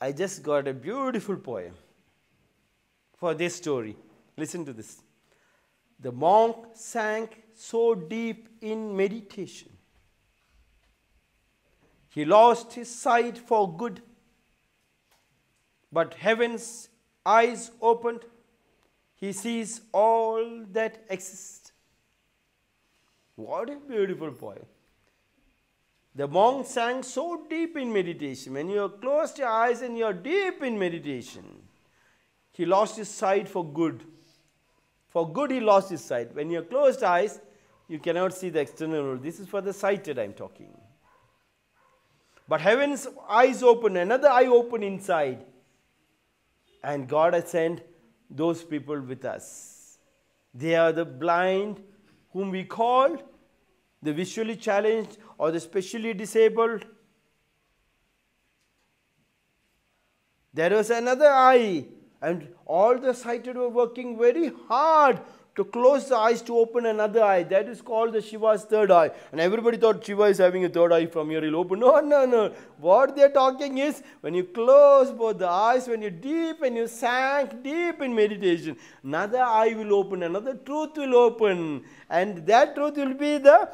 I just got a beautiful poem for this story. Listen to this. The monk sank so deep in meditation, he lost his sight for good. But heaven's eyes opened, he sees all that exists. What a beautiful poem. The monk sank so deep in meditation. When you closed your eyes and you are deep in meditation, he lost his sight for good. For good he lost his sight. When you closed eyes, you cannot see the external world. This is for the sighted I am talking. But heaven's eyes open, another eye open inside. And God has sent those people with us. They are the blind whom we call the visually challenged or the specially disabled. There was another eye, and all the sighted were working very hard to close the eyes to open another eye. That is called the Shiva's third eye. And everybody thought Shiva is having a third eye from here, he'll open. No, no, no. What they are talking is, when you close both the eyes, when you deep and you sank deep in meditation, another eye will open, another truth will open. And that truth will be the